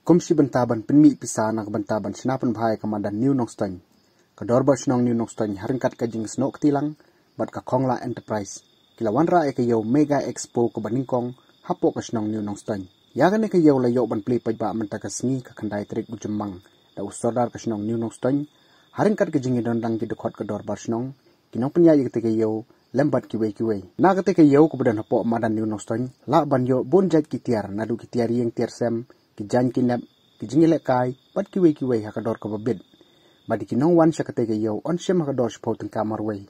Komisi bentaban penmi pisah nak bentaban senapan bahaya kamadan New Nongstone. Kedorba senong New Nongstone haringkat kajing senok tilang bat ka Kongla Enterprise. Kilawan ra ke yo Mega Expo ke Baningkong hapo ka senong New Nongstone. Yagan ke yo la yo ban pli pajba mentaka sengi ka kandai trik ujemang da usodar ka senong New Nongstone haringkat kajing dondang ki dekot kedorba senong kinong penyai ke yo lembat kiwe. Na ketika yo kemudian hapo madan New Nongstone la ban yo bonjat kitiar nadu kitiar yang tiar sem kijan kinap kijingile kai bat kiwe hakador ka babid. Badi kinong wan siya ketika yo on siya hakador siya teng kamar way.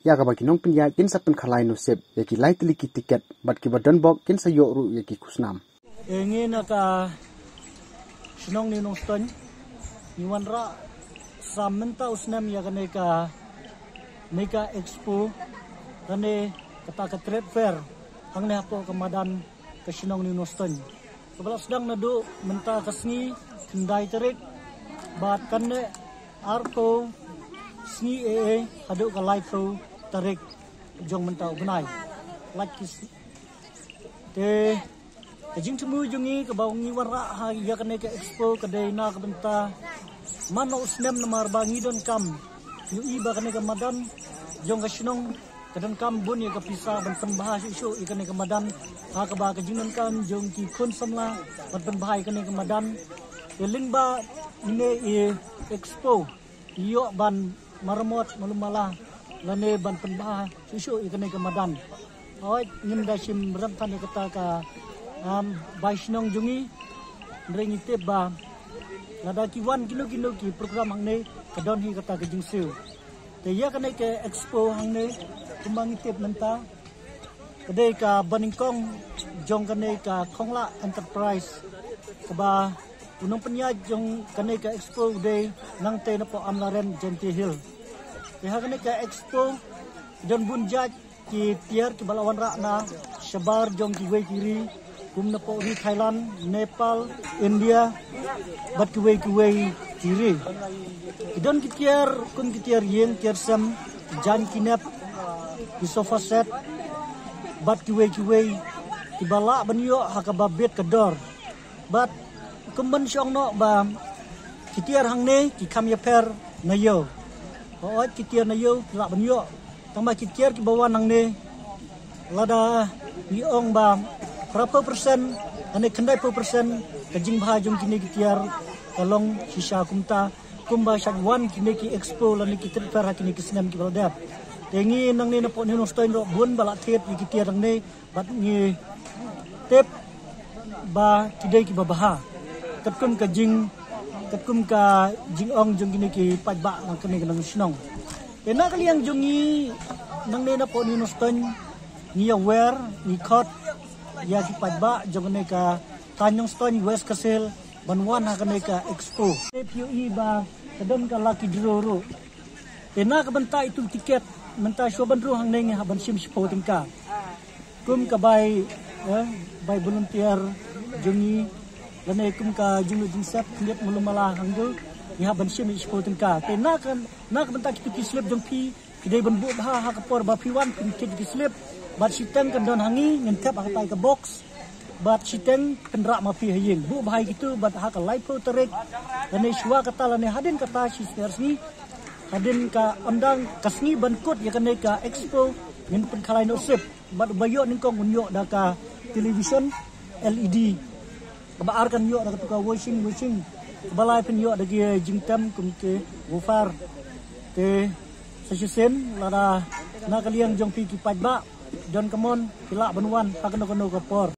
Ya ka ba kinong pinya kin sa kalay no sip ya ki lay tili ki tiket bat ki badan bok kin sa yo ru ya ki kusnam. Ingin ka sinong New Nongstone ni wan ra samenta usnam ya ka Mega Expo kane kata ke trade fair hang ne hapo kamadan ke sinong New Nongstone. Sebelah sedang nadu menta kesni kendai terik bat kane arto sni haduk ke laito terik jong menta benai like te kejing temu jungi ke baungi warra ha ya kane ke expo kedai na ke benta mano usnem namar bangi don kam yu iba kane ke madan jong ke sinong kadang kam bun ya kepisah ban penbahas isu ikan ke madan ha ke ba kejinan kam jong ki kun samla ban penbahai kane ke madan eling ba ini expo yo ban marmot malumala lane ban penbahas isu ikan ke madan oi nyim da sim ram tan kata ka bai sinong jungi ndrengi te ba lada ki wan kilo ki program hang ne kadon hi kata ke jingsu te ya kane ke expo hang ne kumbang itip menta kedai ka Baningkong jong kane ka Kongla Enterprise kaba unong penya jong kane ka expo day nang te na po amlaren Genti Hill ha kane ka expo don bunjat ki tiar ki balawan ra na sabar jong ki we kiri kum na po ri Thailand Nepal India bat ki we kiri don ki tiar kun ki tiar yen tiar sam jan kinap di sofa set bat kiwe ki bala banyo hakababet kedor bat kumban syong no ba kitiar hang ne ki kam yaper na yo o kitiar na yo la banyo tama kitiar ki bawan hang ne lada ni ong ba berapa persen ane kendai persen kajing bahajung kini kitiar kalong sisa kumta kumba syagwan kini ki expo lani ki tripper kini ki senam ki baldap tengi nang ne po New Nongstone ro bun balak thet ki tiar nang ne bat ni tep ba kidai ki babaha katkum ka jing ong jung kini ki pajba nang kene nang sinong ena kaliang jungi nang ne po New Nongstone ni aware ni khot ya ki pajba jung ne ka Tanjung Stone West Kasel banwan ha kene ka expo PUE ba kadon ka lucky draw ro ena ka banta itu tiket menta shoban ru hang neng haban sim spo tingka kum ka bai volunteer jungi lane kum ka jungi jinsap kliat mulumala hanggo ni haban sim spo tingka te na kan benta ki slip jong pi kidai ban bu ha ka por ba pi wan ki slip bat siteng kan don hangi ngentap ha tai ka box bat siteng kendra ma pi hayeng bu bahai gitu bat ha ka laipo terik lane shwa kata lane hadin kata si ni hadin ka ondang kasni bankut ya kane ka expo min pen khalai no sip bat bayo ningkong unyo da ka television LED ba kan yo da ka washing balai pen yo da ge jingtam kum ke wofar ke sesisen lada na kaliang jong pi ki pajba don kamon pila banwan ha kono ka por